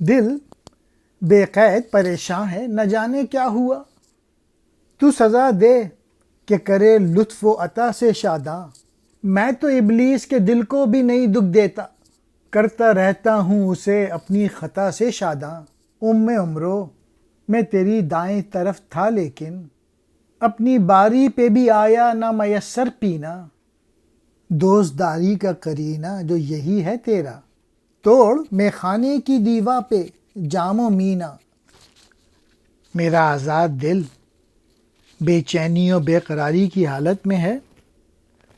دل بے قید پریشاں ہے، نہ جانے کیا ہوا۔ تو سزا دے کہ کرے لطف و عطا سے شاداں۔ میں تو ابلیس کے دل کو بھی نہیں دکھ دیتا، کرتا رہتا ہوں اسے اپنی خطا سے شاداں۔ عمرو میں تیری دائیں طرف تھا لیکن اپنی باری پہ بھی آیا نہ میسر پینا۔ دوزداری کا قرینہ جو یہی ہے تیرا، توڑ میخانے کی دیوا پہ جام و مینا۔ میرا آزاد دل بے چینی و بے قراری کی حالت میں ہے،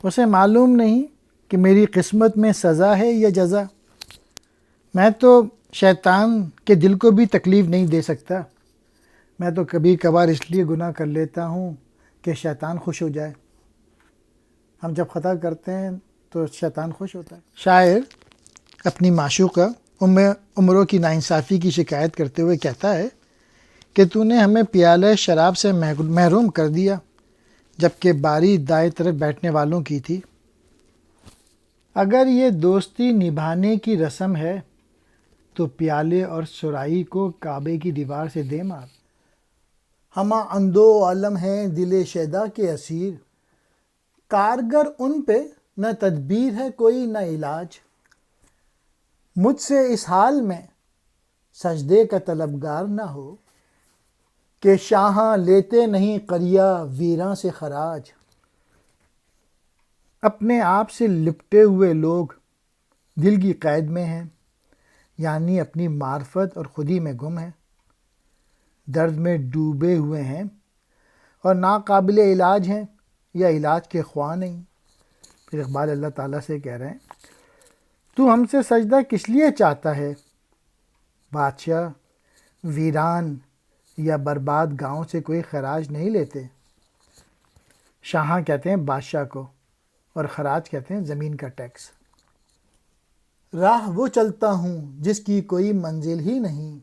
اسے معلوم نہیں کہ میری قسمت میں سزا ہے یا جزا۔ میں تو شیطان کے دل کو بھی تکلیف نہیں دے سکتا، میں تو کبھی کبھار اس لیے گناہ کر لیتا ہوں کہ شیطان خوش ہو جائے۔ ہم جب خطا کرتے ہیں تو شیطان خوش ہوتا ہے۔ شاعر اپنی معشوقہ عمرو کی ناانصافی کی شکایت کرتے ہوئے کہتا ہے کہ تو نے ہمیں پیالہ شراب سے محروم کر دیا، جبکہ باری دائیں طرف بیٹھنے والوں کی تھی۔ اگر یہ دوستی نبھانے کی رسم ہے تو پیالے اور سرائی کو کعبے کی دیوار سے دے مار۔ ہمہ اندو عالم ہیں دل شیدا کے اسیر، کارگر ان پہ نہ تدبیر ہے کوئی نہ علاج۔ مجھ سے اس حال میں سجدے کا طلبگار نہ ہو، کہ شاہاں لیتے نہیں قریہ ویراں سے خراج۔ اپنے آپ سے لپٹے ہوئے لوگ دل کی قید میں ہیں، یعنی اپنی معرفت اور خودی میں گم ہیں، درد میں ڈوبے ہوئے ہیں اور ناقابل علاج ہیں یا علاج کے خواہاں نہیں۔ پھر اقبال اللہ تعالیٰ سے کہہ رہے ہیں، تو ہم سے سجدہ کس لیے چاہتا ہے؟ بادشاہ ویران یا برباد گاؤں سے کوئی خراج نہیں لیتے۔ شاہاں کہتے ہیں بادشاہ کو، اور خراج کہتے ہیں زمین کا ٹیکس۔ راہ وہ چلتا ہوں جس کی کوئی منزل ہی نہیں،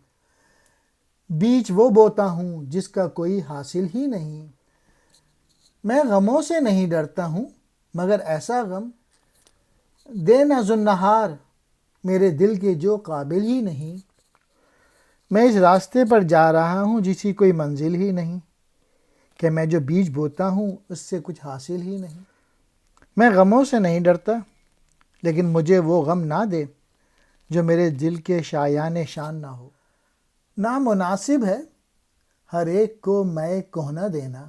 بیج وہ بوتا ہوں جس کا کوئی حاصل ہی نہیں۔ میں غموں سے نہیں ڈرتا ہوں مگر ایسا غم دے نہ زنہار میرے دل کے جو قابل ہی نہیں۔ میں اس راستے پر جا رہا ہوں جس کی کوئی منزل ہی نہیں، کہ میں جو بیج بوتا ہوں اس سے کچھ حاصل ہی نہیں۔ میں غموں سے نہیں ڈرتا، لیکن مجھے وہ غم نہ دے جو میرے دل کے شایان شان نہ ہو۔ نامناسب ہے ہر ایک کو میں کہنا دینا،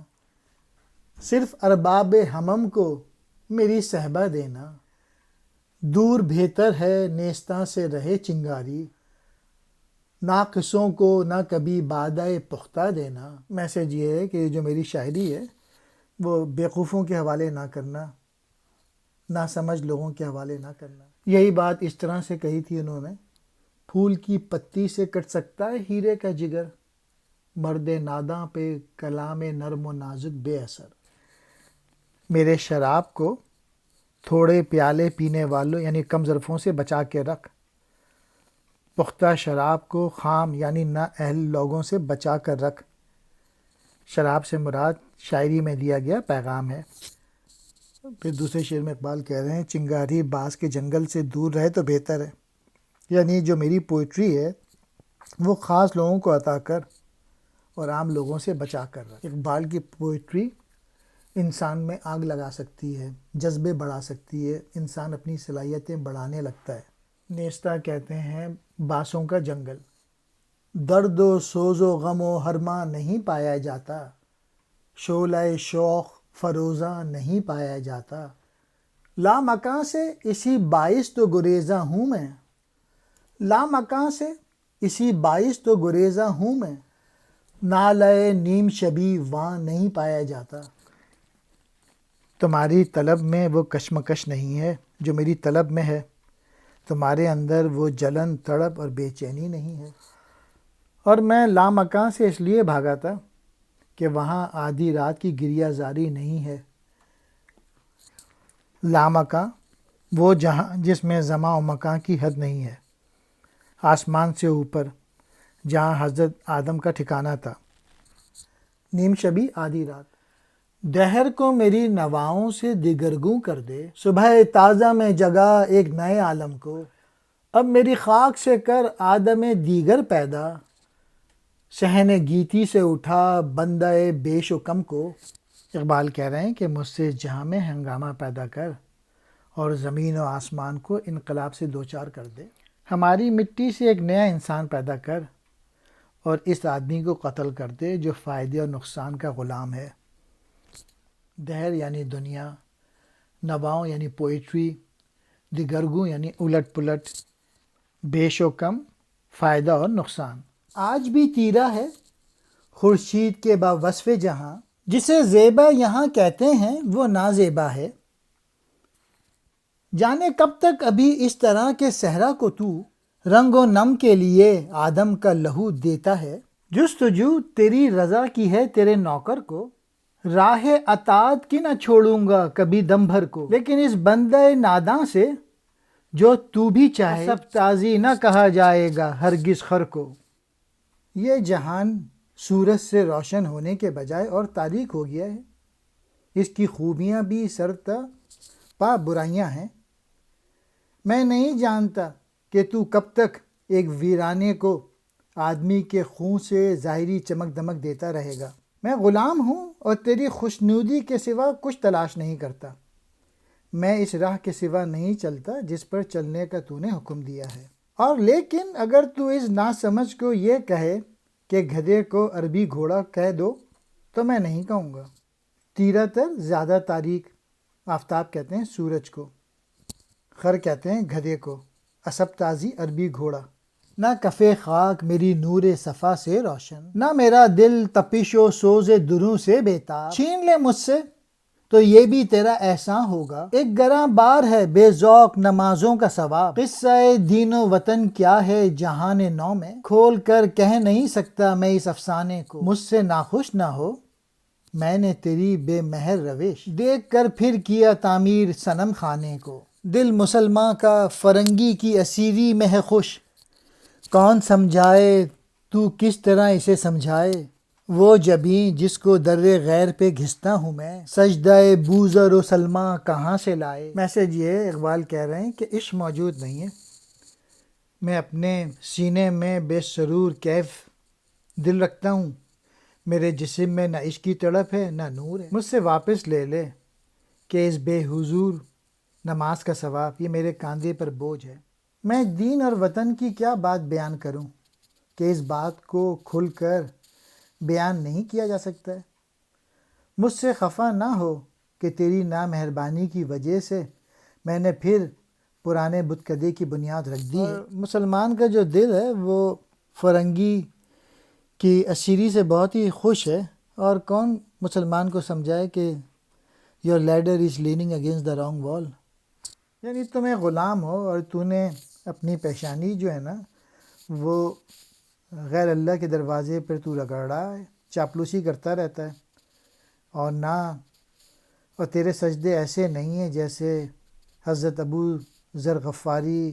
صرف ارباب ہمم کو میری صحبہ دینا۔ دور بہتر ہے نیستاں سے رہے چنگاری، ناقصوں کو نہ کبھی بادہ پختہ دینا۔ میسج یہ ہے کہ جو میری شاعری ہے وہ بیوقوفوں کے حوالے نہ کرنا، نہ سمجھ لوگوں کے حوالے نہ کرنا۔ یہی بات اس طرح سے کہی تھی انہوں نے، پھول کی پتی سے کٹ سکتا ہے ہیرے کا جگر، مرد ناداں پہ کلام نرم و نازک بے اثر۔ میرے شراب کو تھوڑے پیالے پینے والوں یعنی کم ظرفوں سے بچا کے رکھ، پختہ شراب کو خام یعنی نا اہل لوگوں سے بچا کر رکھ۔ شراب سے مراد شاعری میں دیا گیا پیغام ہے۔ پھر دوسرے شعر میں اقبال کہہ رہے ہیں، چنگاری باز کے جنگل سے دور رہے تو بہتر ہے، یعنی جو میری پوئٹری ہے وہ خاص لوگوں کو عطا کر اور عام لوگوں سے بچا کر رکھ۔ اقبال کی پوئٹری انسان میں آگ لگا سکتی ہے، جذبے بڑھا سکتی ہے، انسان اپنی صلاحیتیں بڑھانے لگتا ہے۔ نیستہ کہتے ہیں بانسوں کا جنگل، درد و سوز و غم و ہرما نہیں پایا جاتا، شعلہ شوق فروزاں نہیں پایا جاتا۔ لامکاں سے اسی باعث تو گریزاں ہوں میں، لامکاں سے اسی باعث تو گریزاں ہوں میں، نالے نیم شبی وہاں نہیں پایا جاتا۔ تمہاری طلب میں وہ کشمکش نہیں ہے جو میری طلب میں ہے، تمہارے اندر وہ جلن تڑپ اور بے چینی نہیں ہے۔ اور میں لامکاں سے اس لیے بھاگا تھا کہ وہاں آدھی رات کی گریہ زاری نہیں ہے۔ لامکاں وہ جہاں جس میں زمان و مکان کی حد نہیں ہے، آسمان سے اوپر جہاں حضرت آدم کا ٹھکانہ تھا۔ نیم شبی آدھی رات، دہر کو میری نواؤں سے دگرگوں کر دے، صبح تازہ میں جگا ایک نئے عالم کو۔ اب میری خاک سے کر آدم دیگر پیدا، صحن گیتی سے اٹھا بندہ بیش و کم کو۔ اقبال کہہ رہے ہیں کہ مجھ سے اس جہاں میں ہنگامہ پیدا کر اور زمین و آسمان کو انقلاب سے دوچار کر دے۔ ہماری مٹی سے ایک نیا انسان پیدا کر اور اس آدمی کو قتل کر دے جو فائدے اور نقصان کا غلام ہے۔ دہر یعنی دنیا، نواؤں یعنی پوئٹری، دیگرگوں یعنی الٹ پلٹ، بیش و کم، فائدہ اور نقصان۔ آج بھی تیرا ہے خورشید کے با وصف جہاں، جسے زیبا یہاں کہتے ہیں وہ نازیبا ہے۔ جانے کب تک ابھی اس طرح کے صحرا کو تو رنگ و نم کے لیے آدم کا لہو دیتا ہے۔ جستجو تیری رضا کی ہے تیرے نوکر کو، راہ اطاعت کی نہ چھوڑوں گا کبھی دم بھر کو۔ لیکن اس بندہ ناداں سے جو تو بھی چاہے، سب تازی نہ کہا جائے گا ہرگز خر کو۔ یہ جہان سورج سے روشن ہونے کے بجائے اور تاریک ہو گیا ہے، اس کی خوبیاں بھی سرتا پا برائیاں ہیں۔ میں نہیں جانتا کہ تو کب تک ایک ویرانے کو آدمی کے خون سے ظاہری چمک دمک دیتا رہے گا۔ میں غلام ہوں اور تیری خوشنودی کے سوا کچھ تلاش نہیں کرتا۔ میں اس راہ کے سوا نہیں چلتا جس پر چلنے کا تو نے حکم دیا ہے۔ اور لیکن اگر تو اس ناسمجھ کو یہ کہے کہ گدھے کو عربی گھوڑا کہہ دو تو میں نہیں کہوں گا۔ تیرا تر زیادہ تاریک، آفتاب کہتے ہیں سورج کو، خر کہتے ہیں گدھے کو، اسب تازی عربی گھوڑا۔ نہ کفے خاک میری نور صفا سے روشن، نہ میرا دل تپش و سوز دروں سے بیتاب۔ چھین لے مجھ سے تو یہ بھی تیرا احسان ہوگا، ایک گراں بار ہے بے ذوق نمازوں کا ثواب۔ قصہ دین و وطن کیا ہے جہان نو میں، کھول کر کہہ نہیں سکتا میں اس افسانے کو۔ مجھ سے ناخوش نہ ہو میں نے تیری بے مہر روش، دیکھ کر پھر کیا تعمیر صنم خانے کو۔ دل مسلمان کا فرنگی کی اسیری میں ہے خوش، کون سمجھائے تو کس طرح اسے سمجھائے۔ وہ جبیں جس کو در غیر پہ گھستا ہوں میں، سجدہ بوذر و سلمہ کہاں سے لائے۔ میسج یہ ہے، اقبال کہہ رہے ہیں کہ عشق موجود نہیں ہے، میں اپنے سینے میں بے سرور کیف دل رکھتا ہوں، میرے جسم میں نہ عشق کی تڑپ ہے نہ نور ہے۔ مجھ سے واپس لے لے کہ اس بے حضور نماز کا ثواب یہ میرے کاندھے پر بوجھ ہے۔ میں دین اور وطن کی کیا بات بیان کروں کہ اس بات کو کھل کر بیان نہیں کیا جا سکتا ہے۔ مجھ سے خفا نہ ہو کہ تیری نامہربانی کی وجہ سے میں نے پھر پرانے بتکدے کی بنیاد رکھ دی ہے۔ مسلمان کا جو دل ہے وہ فرنگی کی اسیری سے بہت ہی خوش ہے، اور کون مسلمان کو سمجھائے کہ your leader is leaning against the wrong وال۔ یعنی تم ایک غلام ہو اور تو نے اپنی پیشانی جو ہے نا وہ غیر اللہ کے دروازے پر تو رگڑ رہا ہے، چاپلوسی کرتا رہتا ہے، اور تیرے سجدے ایسے نہیں ہیں جیسے حضرت ابو ذر غفاری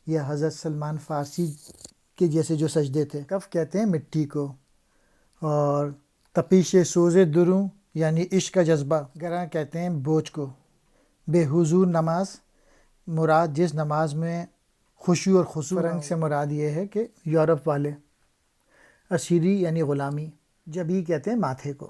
یا حضرت سلمان فارسی کے جیسے جو سجدے تھے۔ کف کہتے ہیں مٹی کو، اور تپیش سوز دروں یعنی عشق کا جذبہ، گراں کہتے ہیں بوجھ کو۔ بے حضور نماز مراد جس نماز میں خشوع اور خضوع، فرنگ سے مراد یہ ہے کہ یورپ والے، اسیری یعنی غلامی، جبھی کہتے ہیں ماتھے کو۔